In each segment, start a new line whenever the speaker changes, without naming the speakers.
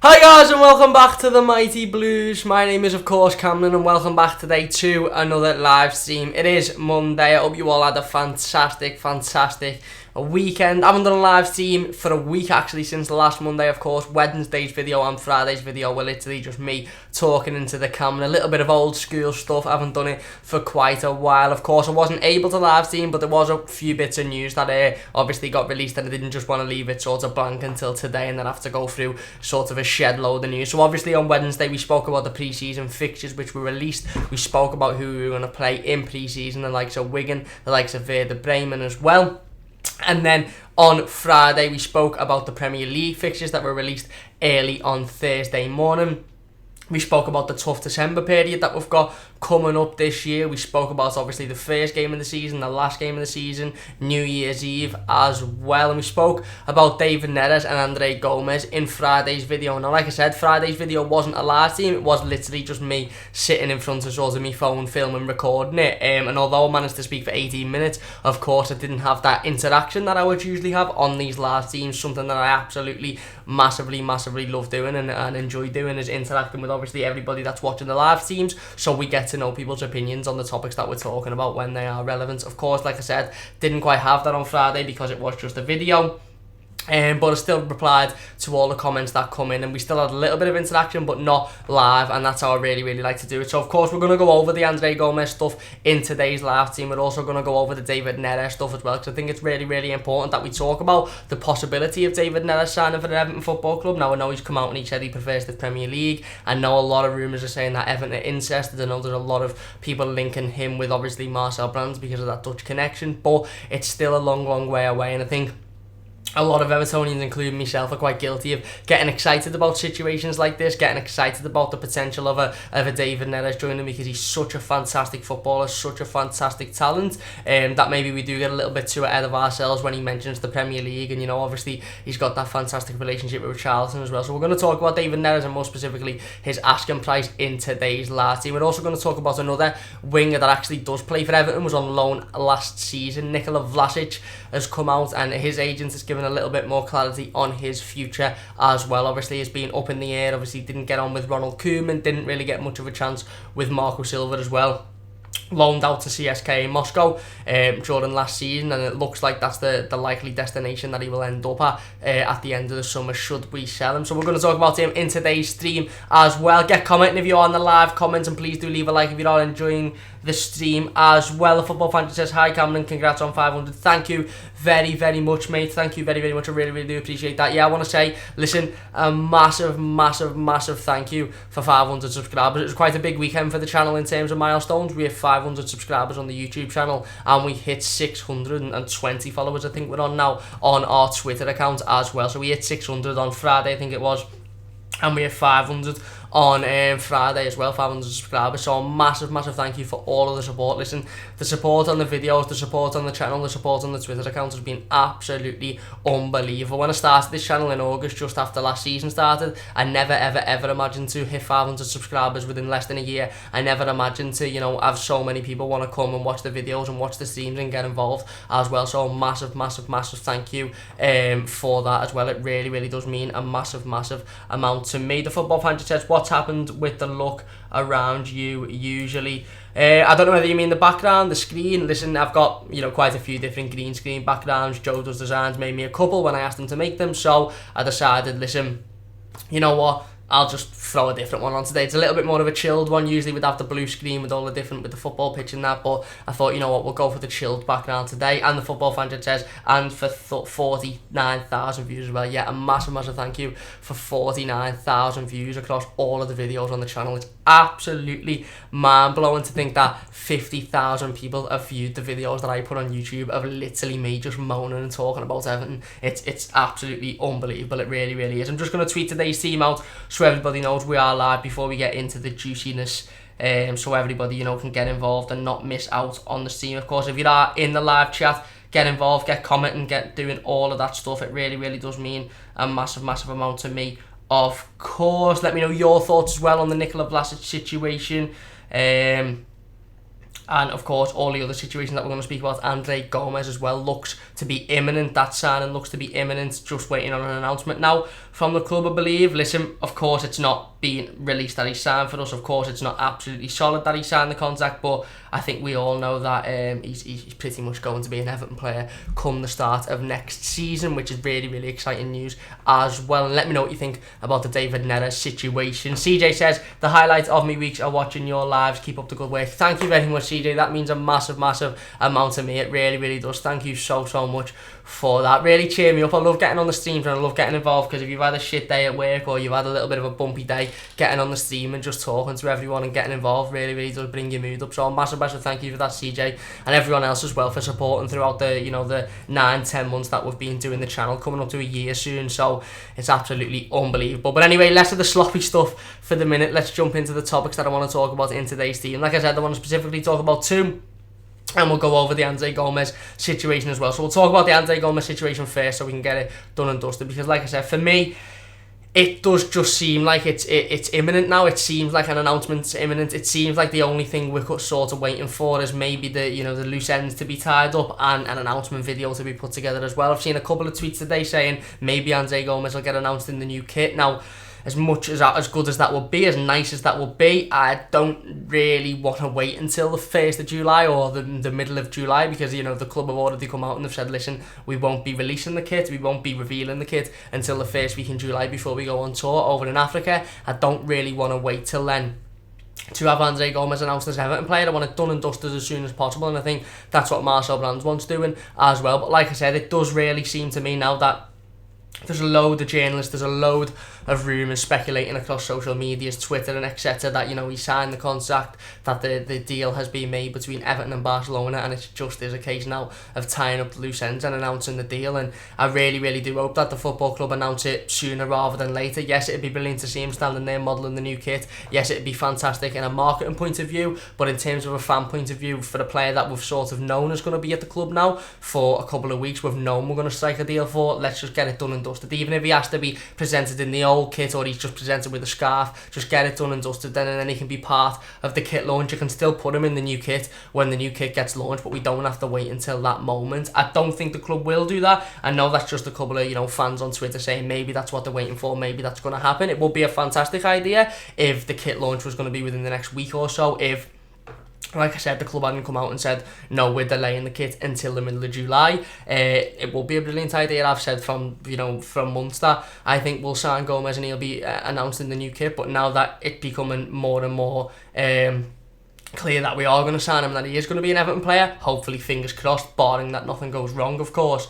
Hi guys and welcome back to the Mighty Blues. My name is of course Cameron and welcome back today to another live stream. It is Monday. I hope you all had a fantastic weekend. I haven't done a live stream for a week actually since the last Monday of course. Wednesday's video and Friday's video were literally just me talking into the camera. A little bit of old school stuff. I haven't done it for quite a while. Of course I wasn't able to live stream, but there was a few bits of news that obviously got released and I didn't just want to leave it sort of blank until today and then have to go through sort of a shed load of news. So obviously on Wednesday we spoke about the pre-season fixtures which were released. We spoke about who we were going to play in pre-season, the likes of Wigan, the likes of Werder Bremen as well. And then on Friday we spoke about the Premier League fixtures that were released early on Thursday morning. We spoke about the tough December period that we've got coming up this year. We spoke about obviously the first game of the season, the last game of the season, New Year's Eve as well. And we spoke about David Neres and Andre Gomez in Friday's video. Now like I said, Friday's video wasn't a live stream. It was literally just me sitting in front of sort of my phone, filming, recording it. And although I managed to speak for 18 minutes, of course I didn't have that interaction that I would usually have on these live streams. Something that I absolutely massively love doing and enjoy doing is interacting with obviously everybody that's watching the live streams, so we get to know people's opinions on the topics that we're talking about when they are relevant. Of course, like I said, didn't quite have that on Friday because it was just a video. But I still replied to all the comments that come in and we still had a little bit of interaction but not live, and that's how I really like to do it. So of course we're going to go over the Andre Gomez stuff in today's live stream. We're also going to go over the David Neres stuff as well because I think it's really important that we talk about the possibility of David Neres signing for the Everton Football Club. Now I know he's come out and he said he prefers the Premier League. I know a lot of rumours are saying that Everton are interested. I know there's a lot of people linking him with obviously Marcel Brands because of that Dutch connection, but it's still a long way away, and I think a lot of Evertonians, including myself, are quite guilty of getting excited about situations like this, getting excited about the potential of a David Neres joining because he's such a fantastic footballer, such a fantastic talent, that maybe we do get a little bit too ahead of ourselves when he mentions the Premier League. And you know, obviously he's got that fantastic relationship with Charlton as well. So we're going to talk about David Neres and more specifically his asking price in today's live stream. We're also going to talk about another winger that actually does play for Everton, was on loan last season. Vlasic has come out and his agent has given a little bit more clarity on his future as well. Obviously it's been up in the air. Obviously didn't get on with Ronald Koeman, didn't really get much of a chance with Marco Silva as well, loaned out to CSK in Moscow during last season, and it looks like that's the likely destination that he will end up at the end of the summer should we sell him. So we're going to talk about him in today's stream as well. Get commenting if you're on the live comments, and please do leave a like if you are enjoying the stream as well. The Football Fan says, hi Cameron, congrats on 500. Thank you very much, mate. Thank you very much. I really do appreciate that. Yeah, I want to say, listen, a massive thank you for 500 subscribers. It was quite a big weekend for the channel in terms of milestones. We have 500 subscribers on the YouTube channel and we hit 620 followers. I think we're on now on our Twitter account as well. So we hit 600 on Friday, I think it was, and we hit 500 on Friday as well, 500 subscribers. So a massive thank you for all of the support. Listen, the support on the videos, the support on the channel, the support on the Twitter account has been absolutely unbelievable. When I started this channel in August, just after last season started, I never ever imagined to hit 500 subscribers within less than a year. I never imagined to, you know, have so many people want to come and watch the videos and watch the streams and get involved as well. So a massive thank you for that as well. It really does mean a massive amount to me. The Football Fan says, what's happened with the look around you usually? I don't know whether you mean the background, the screen. Listen, I've got, you know, quite a few different green screen backgrounds. Joe Does Designs made me a couple when I asked him to make them, so I decided, listen, you know what, I'll just throw a different one on today. It's a little bit more of a chilled one. Usually we'd have the blue screen with all the different, with the football pitch and that, but I thought, you know what, we'll go for the chilled background today. And the Football Fan says, and for 49,000 views as well. Yeah, a massive thank you for 49,000 views across all of the videos on the channel. It's absolutely mind-blowing to think that 50,000 people have viewed the videos that I put on YouTube of literally me just moaning and talking about Everton. It's absolutely unbelievable. It really is. I'm just going to tweet today's team out so everybody knows we are live before we get into the juiciness, so everybody, you know, can get involved and not miss out on the stream. Of course, if you are in the live chat, get involved, get commenting, get doing all of that stuff. It really does mean a massive amount to me. Of course, let me know your thoughts as well on the Vlasic situation. And of course, all the other situations that we're going to speak about, Andre Gomes as well, looks to be imminent. That signing looks to be imminent, just waiting on an announcement now from the club, I believe. Listen, of course, it's not been released that he signed for us. Of course, it's not absolutely solid that he signed the contract, but I think we all know that he's pretty much going to be an Everton player come the start of next season, which is really, really exciting news as well. And let me know what you think about the David Neres situation. CJ says, the highlight of my weeks are watching your lives. Keep up the good work. Thank you very much, CJ. That means a massive, massive amount to me. It really, really does. Thank you so, so much for that. Really cheer me up. I love getting on the streams and I love getting involved, because if you've had a shit day at work or you've had a little bit of a bumpy day, getting on the stream and just talking to everyone and getting involved really, really does bring your mood up. So a massive, massive thank you for that, CJ, and everyone else as well for supporting throughout the, you know, the 9-10 months that we've been doing the channel, coming up to a year soon. So it's absolutely unbelievable. But anyway, less of the sloppy stuff for the minute. Let's jump into the topics that I want to talk about in today's team. Like I said, I want to specifically talk about two, and we'll go over the Andre Gomes situation as well. So we'll talk about the Andre Gomes situation first, so we can get it done and dusted. Because like I said, for me, it does just seem like it's imminent now. It seems like an announcement's imminent. It seems like the only thing we're sort of waiting for is maybe the, you know, the loose ends to be tied up and an announcement video to be put together as well. I've seen a couple of tweets today saying maybe Andre Gomes will get announced in the new kit. Now, as much as good as that would be, as nice as that would be, I don't really want to wait until the 1st of July or the middle of July, because, you know, the club have already come out and they've said, listen, we won't be releasing the kit, we won't be revealing the kit until the first week in July before we go on tour over in Africa. I don't really want to wait till then to have Andre Gomes announced as Everton player. I want it done and dusted as soon as possible, and I think that's what Marcel Brands wants doing as well. But like I said, it does really seem to me now that there's a load of journalists, there's a load of rumours speculating across social medias, Twitter and etc. that, you know, he signed the contract, that the deal has been made between Everton and Barcelona, and it just is a case now of tying up the loose ends and announcing the deal. And I really, really do hope that the football club announce it sooner rather than later. Yes, it'd be brilliant to see him standing there modelling the new kit. Yes, it'd be fantastic in a marketing point of view, but in terms of a fan point of view, for the player that we've sort of known is going to be at the club now for a couple of weeks, we've known we're going to strike a deal for, let's just get it done and dusted. Even if he has to be presented in the old kit or he's just presented with a scarf, just get it done and dusted then, and then he can be part of the kit launch. You can still put him in the new kit when the new kit gets launched, but we don't have to wait until that moment. I don't think the club will do that. I know that's just a couple of, you know, fans on Twitter saying maybe that's what they're waiting for, maybe that's going to happen. It would be a fantastic idea if the kit launch was going to be within the next week or so. If, like I said, the club hadn't come out and said, no, we're delaying the kit until the middle of July, it will be a brilliant idea. I've said from months that I think we'll sign Gomes and he'll be announced in the new kit. But now that it's becoming more and more clear that we are going to sign him, that he is going to be an Everton player, hopefully, fingers crossed, barring that nothing goes wrong, of course,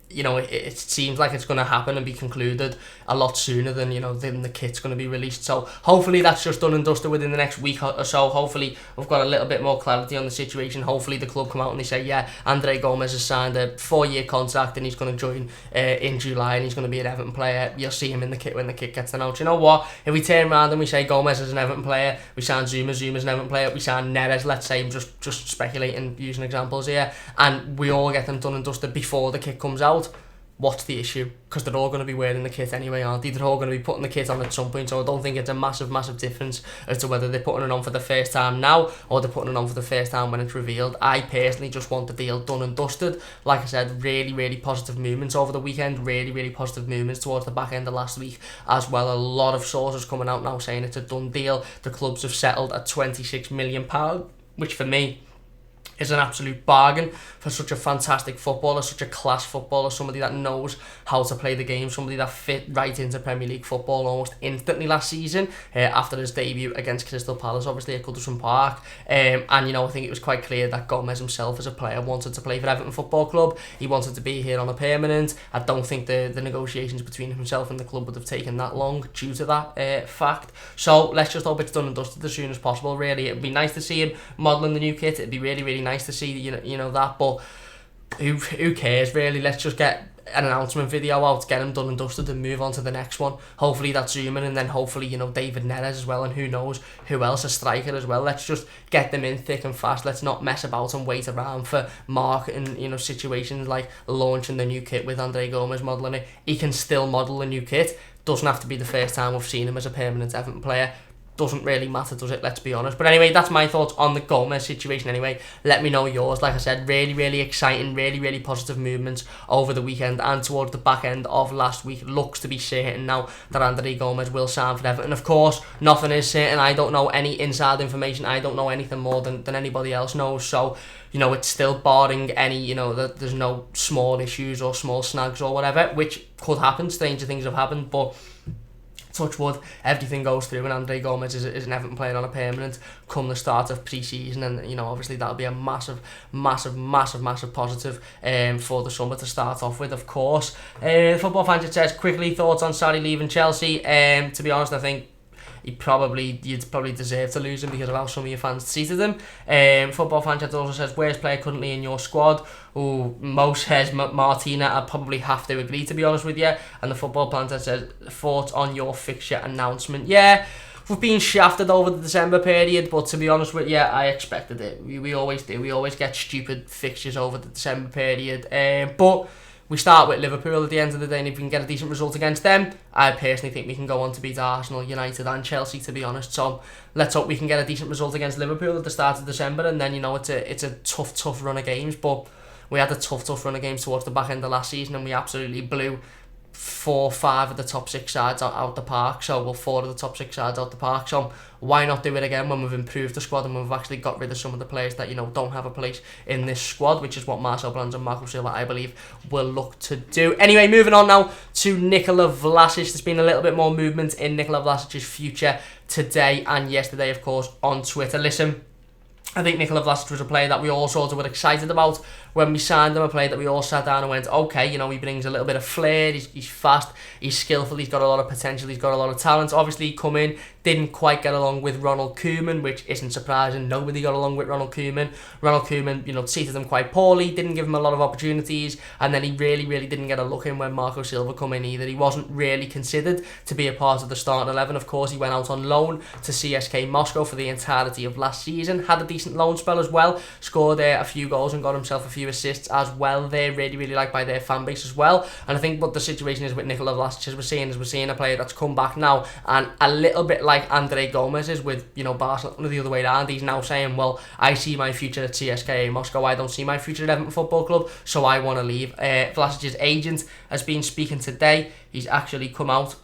you know, it seems like it's going to happen and be concluded a lot sooner than, you know, than the kit's going to be released. So hopefully that's just done and dusted within the next week or so. Hopefully we've got a little bit more clarity on the situation. Hopefully the club come out and they say, yeah, Andre Gomes has signed a 4-year contract and he's going to join in July and he's going to be an Everton player. You'll see him in the kit when the kit gets announced. You know what? If we turn around and we say Gomes is an Everton player, we sign Zuma's an Everton player, we sign Neres, let's say, I'm just speculating, using examples here, and we all get them done and dusted before the kit comes out, what's the issue? Because they're all going to be wearing the kit anyway, aren't they? They're all going to be putting the kit on at some point, so I don't think it's a massive, massive difference as to whether they're putting it on for the first time now or they're putting it on for the first time when it's revealed. I personally just want the deal done and dusted. Like I said, really, really positive movements over the weekend, really, really positive movements towards the back end of last week as well. A lot of sources coming out now saying it's a done deal. The clubs have settled at £26 million, which for me is an absolute bargain for such a fantastic footballer, such a class footballer, somebody that knows how to play the game, somebody that fit right into Premier League football almost instantly last season after his debut against Crystal Palace, obviously at Goodison Park. And, you know, I think it was quite clear that Gomes himself as a player wanted to play for Everton Football Club. He wanted to be here on a permanent. I don't think the negotiations between himself and the club would have taken that long due to that fact. So let's just hope it's done and dusted as soon as possible, really. It'd be nice to see him modelling the new kit. It'd be really, really nice to see, you know that, but who cares really? Let's just get an announcement video out, get him done and dusted and move on to the next one. Hopefully that's Zuma, and then hopefully, you know, David Neres as well, and who knows who else, a striker as well. Let's just get them in thick and fast. Let's not mess about and wait around for marketing, you know, situations like launching the new kit with Andre Gomes modelling it. He can still model the new kit. Doesn't have to be the first time we've seen him as a permanent Everton player. doesn't really matter, does it? Let's be honest. But anyway, that's my thoughts on the Gomez situation anyway. Let me know yours. Like I said, really, really exciting, really, really positive movements over the weekend and towards the back end of last week. Looks to be certain now that Andre Gomez will sign for Everton. Of course, nothing is certain. I don't know any inside information. I don't know anything more than anybody else knows. So, it's still barring any, that there's no small issues or small snags or whatever, which could happen. Stranger things have happened, but touch wood, everything goes through, and Andre Gomez is an Everton player on a permanent come the start of pre-season, and obviously that'll be a massive positive for the summer to start off with, of course. Football Fan says, quickly, thoughts on Sarri leaving Chelsea. To be honest, I think you'd probably deserve to lose him because of how some of your fans treated him. Football Fan also says, worst player currently in your squad? Mo says Martina. I'd probably have to agree, to be honest with you. And the Football Planter says, thoughts on your fixture announcement? Yeah, we've been shafted over the December period, but to be honest with you, I expected it. We always do. We always get stupid fixtures over the December period. But we start with Liverpool at the end of the day, and if we can get a decent result against them, I personally think we can go on to beat Arsenal, United and Chelsea, to be honest. So let's hope we can get a decent result against Liverpool at the start of December, and then it's a tough run of games. But we had a tough run of games towards the back end of last season, and we absolutely blew 4-5 of the top 6 sides out the park. So 4 of the top 6 sides out the park. So why not do it again when we've improved the squad and we've actually got rid of some of the players that don't have a place in this squad, which is what Marcel Brands and Marco Silva, I believe, will look to do. Anyway, moving on now to Nikola Vlasic. There's been a little bit more movement in Nikola Vlasic's future today and yesterday, of course, on Twitter. Listen, I think Nikola Vlasic was a player that we all sort of were excited about when we signed him, a player that we all sat down and went, okay, he brings a little bit of flair, he's fast, he's skillful, he's got a lot of potential, he's got a lot of talent. Obviously, he come in, didn't quite get along with Ronald Koeman, which isn't surprising. Nobody got along with Ronald Koeman. Ronald Koeman, treated him quite poorly, didn't give him a lot of opportunities, and then he really didn't get a look in when Marco Silva come in either. He wasn't really considered to be a part of the starting 11. Of course, he went out on loan to CSK Moscow for the entirety of last season, had a decent loan spell as well, scored a few goals and got himself a few assists as well. They're really liked by their fan base as well. And I think what the situation is with Nikola Vlasic, as we're seeing a player that's come back now, and a little bit like Andre Gomez is with Barcelona the other way around. He's now saying, well, I see my future at CSKA Moscow, I don't see my future at Everton Football Club, so I want to leave. Vlasic's agent has been speaking today. He's actually come out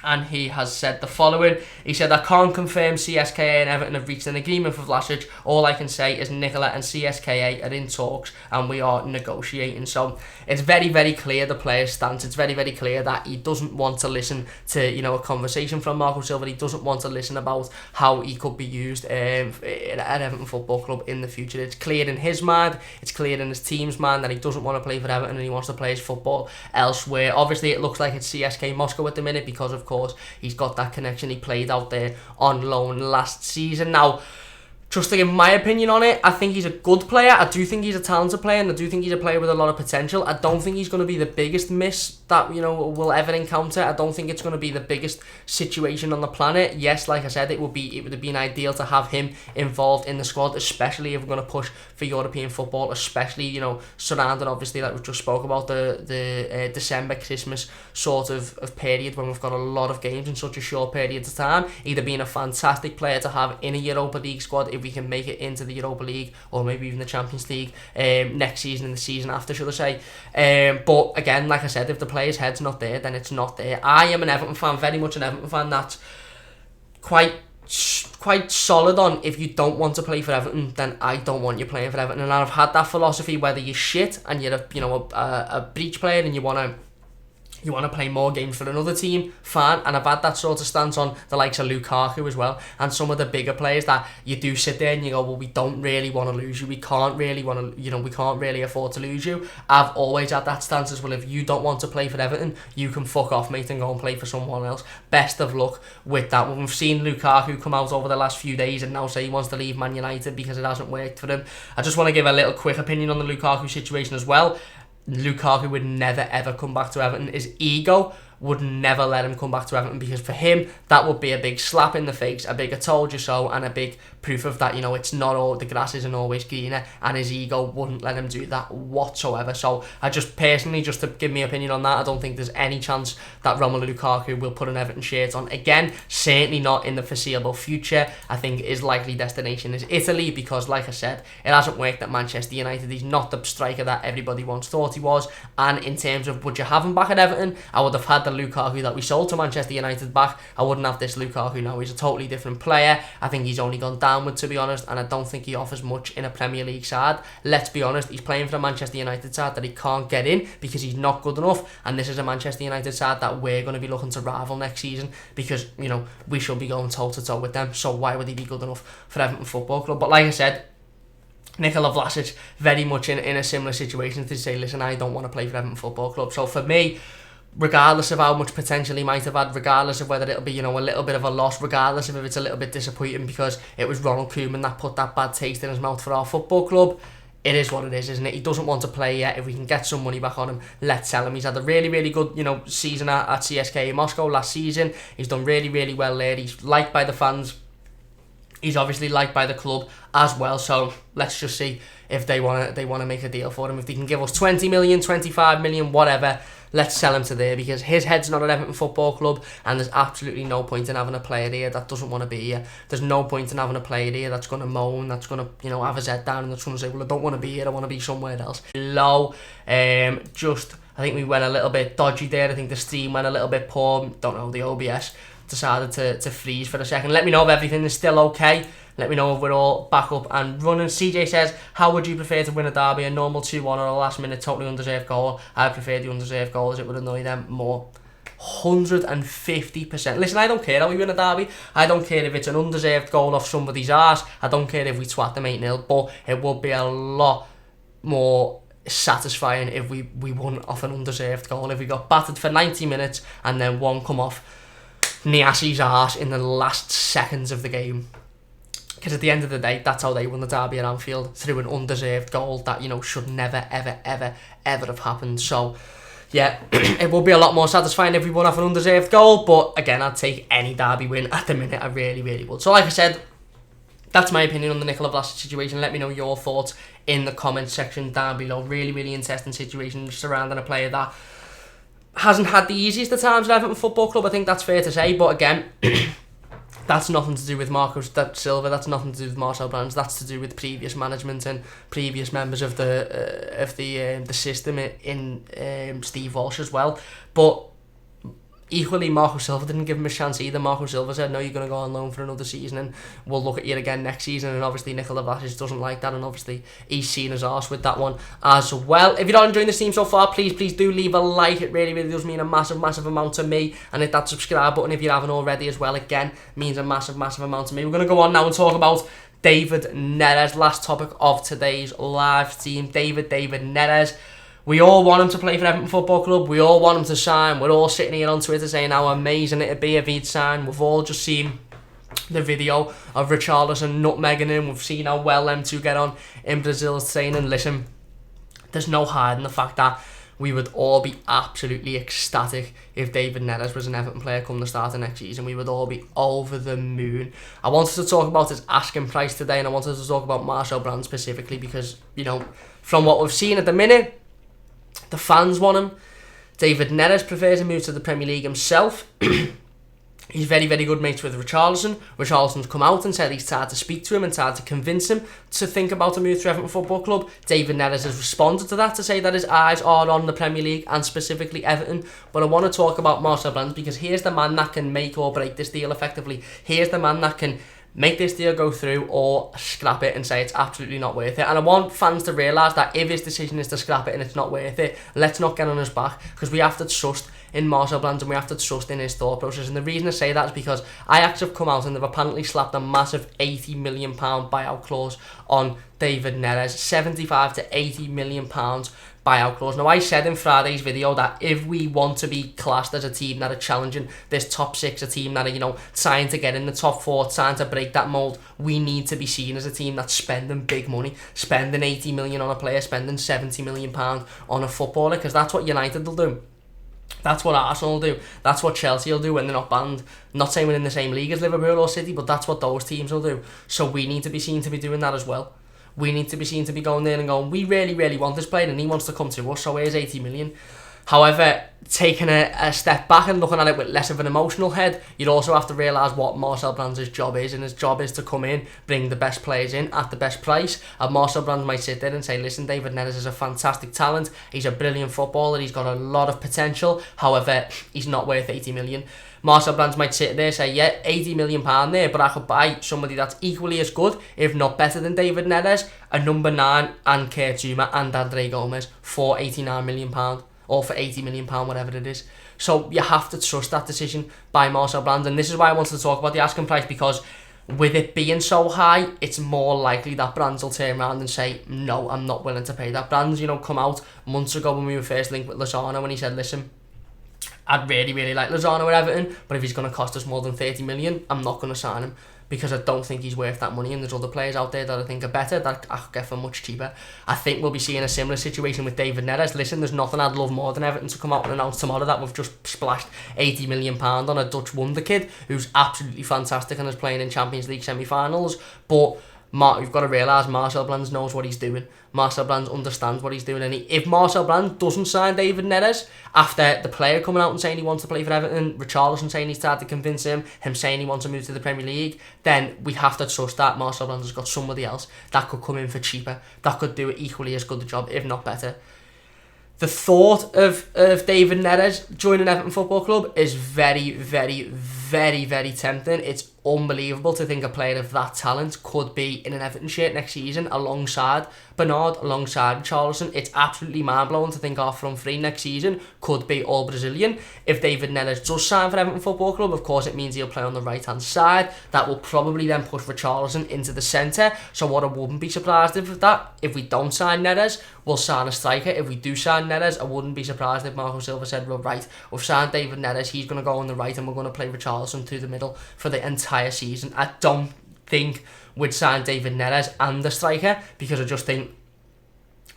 and he has said the following. He said, I can't confirm CSKA and Everton have reached an agreement for Vlasic. All I can say is Nikola and CSKA are in talks and we are negotiating. So it's very clear the player's stance. It's very clear that he doesn't want to listen to a conversation from Marco Silva. He doesn't want to listen about how he could be used at Everton Football Club in the future. It's clear in his mind, it's clear in his team's mind that he doesn't want to play for Everton and he wants to play his football elsewhere. Obviously it looks like it's CSK Moscow at the minute because of course he's got that connection. He played out there on loan last season. Now, just to give my opinion on it, I think he's a good player. I do think he's a talented player, and I do think he's a player with a lot of potential. I don't think he's going to be the biggest miss that we'll ever encounter. I don't think it's going to be the biggest situation on the planet. Yes, like I said, it would have been ideal to have him involved in the squad, especially if we're going to push for European football, especially surrounding obviously like we just spoke about the December Christmas sort of period when we've got a lot of games in such a short period of time. Either being a fantastic player to have in a Europa League squad if we can make it into the Europa League or maybe even the Champions League next season and the season after, should I say. But again, like I said, if the player's head's not there, then it's not there. I am an Everton fan, very much an Everton fan that's quite solid on, if you don't want to play for Everton, then I don't want you playing for Everton. And I've had that philosophy, whether you're shit and you're a breach player and you want to play more games for another team, fine. And I've had that sort of stance on the likes of Lukaku as well, and some of the bigger players that you do sit there and you go, well, we don't really want to lose you, we can't really afford to lose you. I've always had that stance as well. If you don't want to play for Everton, you can fuck off, mate, and go and play for someone else. Best of luck with that. When we've seen Lukaku come out over the last few days and now say he wants to leave Man United because it hasn't worked for him, I just want to give a little quick opinion on the Lukaku situation as well. Lukaku would never ever come back to Everton. His ego would never let him come back to Everton, because for him that would be a big slap in the face, a big "I told you so," and a big proof of that, you know, it's not all, the grass isn't always greener, and his ego wouldn't let him do that whatsoever. So I just personally, just to give my opinion on that, I don't think there's any chance that Romelu Lukaku will put an Everton shirt on again, certainly not in the foreseeable future. I think his likely destination is Italy because, like I said, it hasn't worked at Manchester United. He's not the striker that everybody once thought he was, and in terms of would you have him back at Everton, I would have had the Lukaku that we sold to Manchester United back. I wouldn't have this Lukaku now. He's a totally different player. I think he's only gone downward, to be honest, and I don't think he offers much in a Premier League side. Let's be honest, he's playing for a Manchester United side that he can't get in because he's not good enough, and this is a Manchester United side that we're going to be looking to rival next season because, you know, we should be going toe-to-toe with them, so why would he be good enough for Everton Football Club? But like I said, Nikola Vlasic very much in a similar situation to say, listen, I don't want to play for Everton Football Club. So for me, regardless of how much potential he might have had, regardless of whether it'll be, you know, a little bit of a loss, regardless of if it's a little bit disappointing because it was Ronald Koeman that put that bad taste in his mouth for our football club, it is what it is, isn't it? He doesn't want to play yet. If we can get some money back on him, let's sell him. He's had a really, really good, you know, season at CSKA Moscow last season. He's done really, really well there. He's liked by the fans. He's obviously liked by the club as well, so let's just see if they want to make a deal for him. If they can give us 20 million, 25 million, whatever, let's sell him to there because his head's not at Everton Football Club, and there's absolutely no point in having a player here that doesn't want to be here. There's no point in having a player here that's going to moan, that's going to, you know, have his head down and that's going to say, well, I don't want to be here, I want to be somewhere else. Low, I think we went a little bit dodgy there. I think the stream went a little bit poor. Don't know, the OBS decided to freeze for a second. Let me know if everything is still okay. Let me know if we're all back up and running. CJ says, how would you prefer to win a derby? A normal 2-1 or a last minute totally undeserved goal? I prefer the undeserved goal as it would annoy them more. 150%. Listen, I don't care how we win a derby. I don't care if it's an undeserved goal off somebody's arse. I don't care if we twat them 8-0. But it would be a lot more satisfying if we won off an undeserved goal. If we got battered for 90 minutes and then one come off Neres' arse in the last seconds of the game. Because at the end of the day, that's how they won the derby at Anfield, through an undeserved goal that, you know, should never, ever, ever, ever have happened. So, yeah, it will be a lot more satisfying if we won off an undeserved goal, but again, I'd take any derby win at the minute. I really, really would. So, like I said, that's my opinion on the Nikola Vlasic situation. Let me know your thoughts in the comments section down below. Really, really interesting situation surrounding a player that hasn't had the easiest of times at Everton Football Club. I think that's fair to say, but again, that's nothing to do with Silva. That's nothing to do with Marcel Brands. That's to do with previous management and previous members of the system in Steve Walsh as well. But equally, Marco Silva didn't give him a chance either. Marco Silva said, no, you're going to go on loan for another season and we'll look at you again next season. And obviously Nikola Vlasic doesn't like that, and obviously he's seen his arse with that one as well. If you're not enjoying this team so far, please do leave a like. It really, really does mean a massive, massive amount to me. And hit that subscribe button if you haven't already as well. Again, means a massive, massive amount to me. We're going to go on now and talk about David Neres. Last topic of today's live stream. David Neres. We all want him to play for Everton Football Club. We all want him to sign. We're all sitting here on Twitter saying how amazing it'd be if he'd sign. We've all just seen the video of Richarlison nutmegging him. We've seen how well them two get on in Brazil's training. Listen, there's no hiding the fact that we would all be absolutely ecstatic if David Neres was an Everton player come the start of next season. We would all be over the moon. I wanted to talk about his asking price today, and I wanted to talk about Marcel Brands specifically because, you know, from what we've seen at the minute, the fans want him. David Neres prefers to move to the Premier League himself. He's very, very good mates with Richarlison. Richarlison's come out and said he's tried to speak to him and tried to convince him to think about a move to Everton Football Club. David Neres has responded to that to say that his eyes are on the Premier League and specifically Everton. But I want to talk about Marcel Brands because here's the man that can make or break this deal effectively. Here's the man that can make this deal go through or scrap it and say it's absolutely not worth it. And I want fans to realise that if his decision is to scrap it and it's not worth it, let's not get on his back, because we have to trust in Marcel Brands and we have to trust in his thought process. And the reason I say that is because Ajax have come out and they've apparently slapped a massive £80 million buyout clause on David Neres. £75 to £80 million buyout clause. Now, I said in Friday's video that if we want to be classed as a team that are challenging this top six, a team that are, you know, trying to get in the top four, trying to break that mould, we need to be seen as a team that's spending big money, spending 80 million on a player, spending 70 million pounds on a footballer, because that's what United will do. That's what Arsenal will do. That's what Chelsea will do when they're not banned. Not saying we're in the same league as Liverpool or City, but that's what those teams will do. So we need to be seen to be doing that as well. We need to be seen to be going there and going, we really, really want this player and he wants to come to us, so here's 80 million. However, taking a step back and looking at it with less of an emotional head, you'd also have to realise what Marcel Brands' job is, and his job is to come in, bring the best players in at the best price. And Marcel Brands might sit there and say, listen, David Neres is a fantastic talent, he's a brilliant footballer, he's got a lot of potential, however, he's not worth 80 million. Marcel Brands might sit there and say, yeah, £80 million there, but I could buy somebody that's equally as good, if not better than David Neres, a number 9 and Kurt Zouma and Andre Gomez for £89 million. Or for £80 million, whatever it is. So you have to trust that decision by Marcel Brands. And this is why I wanted to talk about the asking price, because with it being so high, it's more likely that Brands will turn around and say, no, I'm not willing to pay that. Brands, come out months ago when we were first linked with Lozano, and he said, listen, I'd really, really like Lozano at Everton, but if he's going to cost us more than 30 million, I'm not going to sign him, because I don't think he's worth that money, and there's other players out there that I think are better that I could get for much cheaper. I think we'll be seeing a similar situation with David Neres. Listen, there's nothing I'd love more than Everton to come out and announce tomorrow that we've just splashed £80 million on a Dutch wonder kid who's absolutely fantastic and is playing in Champions League semi-finals, but you've got to realise Marcel Brands knows what he's doing. Marcel Brands understands what he's doing, and if Marcel Brands doesn't sign David Neres after the player coming out and saying he wants to play for Everton, Richarlison saying he's tried to convince him saying he wants to move to the Premier League, then we have to trust that Marcel Brands has got somebody else that could come in for cheaper, that could do it equally as good a job, if not better. The thought of David Neres joining Everton Football Club is very, very, very, very tempting. It's unbelievable to think a player of that talent could be in an Everton shirt next season alongside Bernard, alongside Richarlison. It's absolutely mind-blowing to think our front three next season could be all Brazilian. If David Neres does sign for Everton Football Club, of course it means he'll play on the right-hand side. That will probably then push Richarlison into the centre. So what I wouldn't be surprised if we don't sign Neres, we'll sign a striker. If we do sign Neres, I wouldn't be surprised if Marco Silva said, well, right, we've signed David Neres, he's going to go on the right and we're going to play Richarlison through the middle for the entire season. I don't think we'd sign David Neres and the striker, because I just think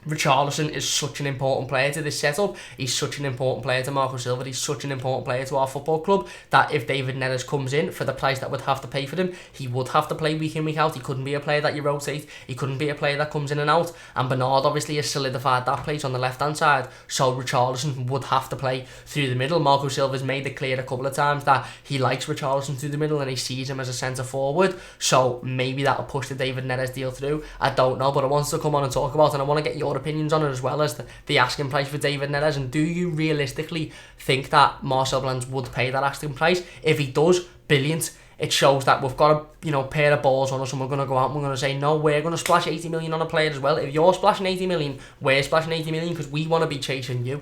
Richarlison is such an important player to this setup. He's such an important player to Marco Silva. He's such an important player to our football club that if David Neres comes in for the price that we'd have to pay for him, he would have to play week in, week out. He couldn't be a player that you rotate. He couldn't be a player that comes in and out. And Bernard obviously has solidified that place on the left-hand side. So Richarlison would have to play through the middle. Marco Silva's made it clear a couple of times that he likes Richarlison through the middle and he sees him as a centre-forward. So maybe that'll push the David Neres deal through. I don't know, but I wanted to come on and talk about it, and I want to get your opinions on it as well as the asking price for David Neres. And do you realistically think that Marcel Brands would pay that asking price? If he does, brilliant. It shows that we've got a pair of balls on us, and we're going to go out and we're going to say, no, we're going to splash 80 million on a player as well. If you're splashing 80 million, we're splashing 80 million because we want to be chasing you.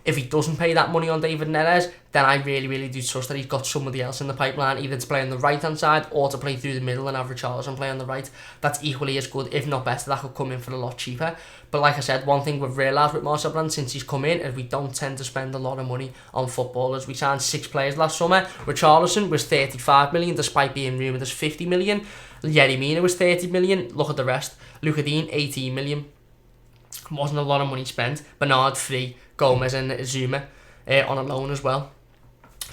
If he doesn't pay that money on David Neres, then I really, really do trust that he's got somebody else in the pipeline, either to play on the right-hand side or to play through the middle and have Richarlison play on the right. That's equally as good, if not better. That could come in for a lot cheaper. But like I said, one thing we've realised with Marcel Brands since he's come in is we don't tend to spend a lot of money on footballers. We signed 6 players last summer. Richarlison was 35 million despite being rumoured as 50 million. Yerry Mina was 30 million. Look at the rest. Luka Dean, 18 million. Wasn't a lot of money spent. Bernard, 3. Gomez and Zouma on a loan as well.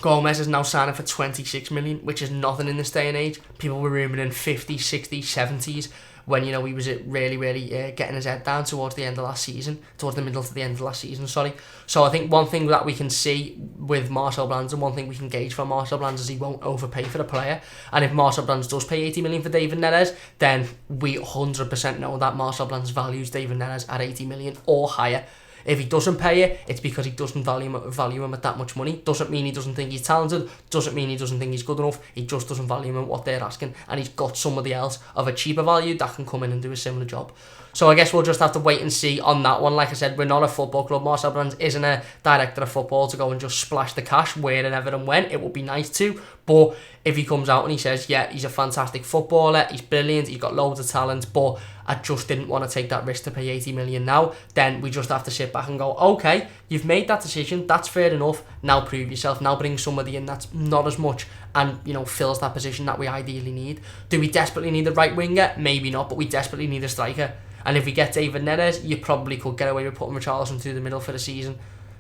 Gomez is now signing for 26 million, which is nothing in this day and age. People were rumouring 50, 60, 70s when, he was really, really getting his head down towards the end of last season, towards the middle to the end of last season, sorry. So I think one thing that we can see with Marcel Brands, and one thing we can gauge from Marcel Brands, is he won't overpay for a player. And if Marcel Brands does pay 80 million for David Neres, then we 100% know that Marcel Brands values David Neres at 80 million or higher. If he doesn't pay it, it's because he doesn't value him at that much money. Doesn't mean he doesn't think he's talented. Doesn't mean he doesn't think he's good enough. He just doesn't value him at what they're asking. And he's got somebody else of a cheaper value that can come in and do a similar job. So I guess we'll just have to wait and see on that one. Like I said, we're not a football club. Marcel Brands isn't a director of football to go and just splash the cash where and ever and when. It would be nice to. But if he comes out and he says, yeah, he's a fantastic footballer, he's brilliant, he's got loads of talent, but I just didn't want to take that risk to pay 80 million now, then we just have to sit back and go, okay, you've made that decision, that's fair enough, now prove yourself, now bring somebody in that's not as much and, fills that position that we ideally need. Do we desperately need a right winger? Maybe not, but we desperately need a striker. And if we get David Neres, you probably could get away with putting Richarlison through the middle for the season.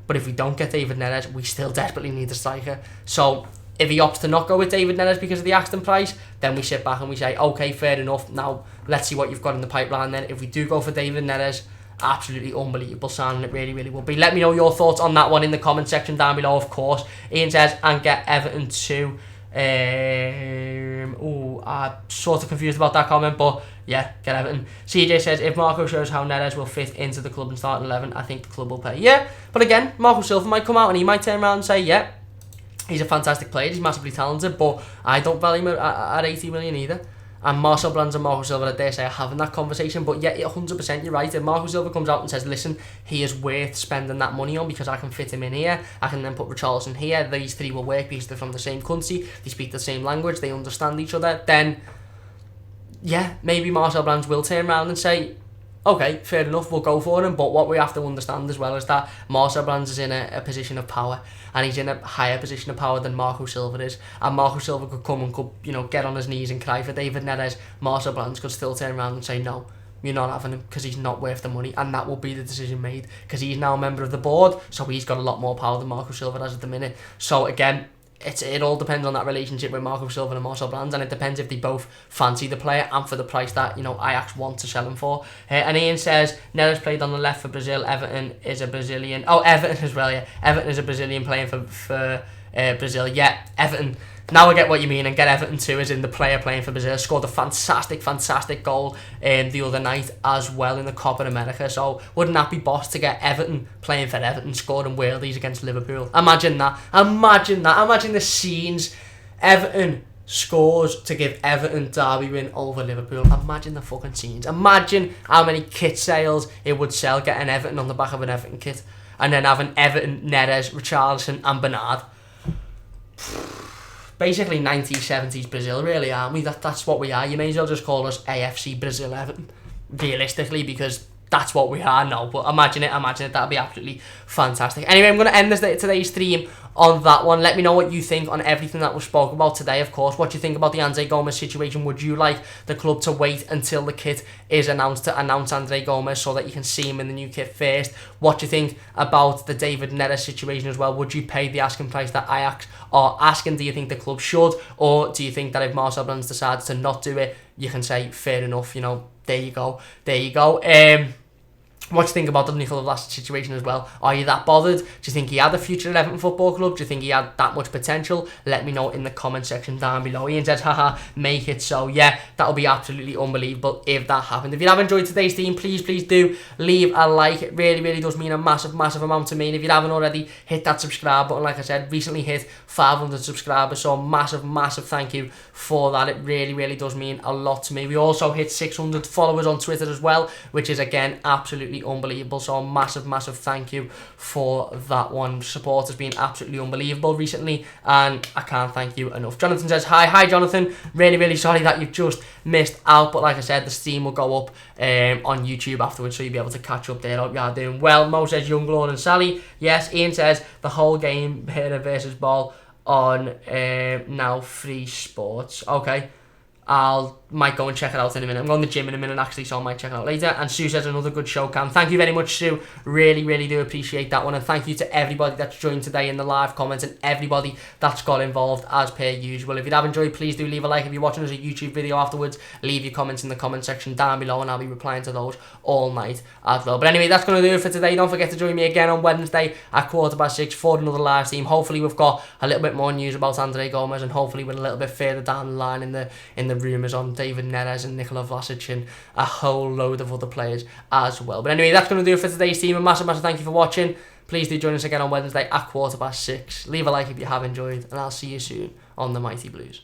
But if we don't get David Neres, we still desperately need a striker. So if he opts to not go with David Neres because of the asking price, then we sit back and we say, okay, fair enough. Now let's see what you've got in the pipeline then. If we do go for David Neres, absolutely unbelievable signing, it really, really will be. Let me know your thoughts on that one in the comment section down below, of course. Ian says, and get Everton too. I'm sort of confused about that comment, but yeah, get Everton. CJ says, if Marco shows how Neres will fit into the club and start 11, I think the club will pay. Yeah, but again, Marco Silva might come out and he might turn around and say, yeah, he's a fantastic player, he's massively talented, but I don't value him at 80 million either. And Marcel Brands and Marco Silva, I dare say, are having that conversation. But yeah, 100% you're right. If Marco Silva comes out and says, listen, he is worth spending that money on because I can fit him in here, I can then put Richarlison here, these three will work because they're from the same country, they speak the same language, they understand each other, then yeah, maybe Marcel Brands will turn around and say, okay, fair enough, we'll go for him. But what we have to understand as well is that Marcel Brands is in a position of power, and he's in a higher position of power than Marco Silva is. And Marco Silva could come and could, get on his knees and cry for David Neres. Marcel Brands could still turn around and say, no, you're not having him because he's not worth the money, and that will be the decision made because he's now a member of the board, so he's got a lot more power than Marco Silva has at the minute. So again, it all depends on that relationship with Marco Silva and Marcel Brands, and it depends if they both fancy the player and for the price that Ajax want to sell him for. And Ian says Neres played on the left for Brazil. Everton is a Brazilian. Oh, Everton as well. Yeah, Everton is a Brazilian playing for Brazil. Yeah, Everton. Now I get what you mean, and get Everton too, as in the player playing for Brazil. Scored a fantastic goal the other night as well in the Copa America. So wouldn't that be boss to get Everton playing for Everton, scoring worldies against Liverpool? Imagine that. Imagine the scenes. Everton scores to give Everton derby win over Liverpool. Imagine the fucking scenes. Imagine how many kit sales it would sell getting Everton on the back of an Everton kit, and then having Everton, Neres, Richarlison and Bernard. Basically 1970s Brazil, really, aren't we? That's what we are. You may as well just call us AFC Brazil Everton, realistically, because that's what we are now. But imagine it, that'd be absolutely fantastic. Anyway, I'm going to end today's stream on that one. Let me know what you think on everything that was spoke about today, of course. What do you think about the Andre Gomes situation? Would you like the club to wait until the kit is announced to announce Andre Gomes so that you can see him in the new kit first? What do you think about the David Neres situation as well? Would you pay the asking price that Ajax are asking? Do you think the club should? Or do you think that if Marcel Brands decides to not do it, you can say, fair enough, there you go. What do you think about the Nikola Vlasic situation as well? Are you that bothered? Do you think he had a future at Everton Football Club? Do you think he had that much potential? Let me know in the comment section down below. Ian says, haha, make it so. Yeah, that'll be absolutely unbelievable if that happened. If you have enjoyed today's stream, please do leave a like. It really does mean a massive amount to me. And if you haven't already, hit that subscribe button. Like I said, recently hit 500 subscribers, so massive thank you for that. It really does mean a lot to me. We also hit 600 followers on Twitter as well, which is again absolutely unbelievable, so massive thank you for that one. Support has been absolutely unbelievable recently, and I can't thank you enough. Jonathan says, hi Jonathan, really sorry that you've just missed out, but like I said, the stream will go up on YouTube afterwards, so you'll be able to catch up there. Hope you are doing well. Mo says, Youngblood and Sally. Yes. Ian says, the whole game, Hera versus Ball on Now Free Sports. Okay, might go and check it out in a minute. I'm going to the gym in a minute actually, so I might check it out later. And Sue says, another good show, Cam. Thank you very much, Sue. Really do appreciate that one. And thank you to everybody that's joined today in the live comments and everybody that's got involved as per usual. If you have enjoyed, please do leave a like. If you're watching as a YouTube video afterwards, leave your comments in the comment section down below, and I'll be replying to those all night as well. But anyway, that's going to do it for today. Don't forget to join me again on Wednesday at 6:15 for another live stream. Hopefully we've got a little bit more news about Andre Gomes, and hopefully we're a little bit further down the line in the rumours on David Neres and Nikola Vlasic and a whole load of other players as well. But anyway, that's going to do it for today's stream. A massive thank you for watching. Please do join us again on Wednesday at 6:15. Leave a like if you have enjoyed, and I'll see you soon on the Mighty Blues.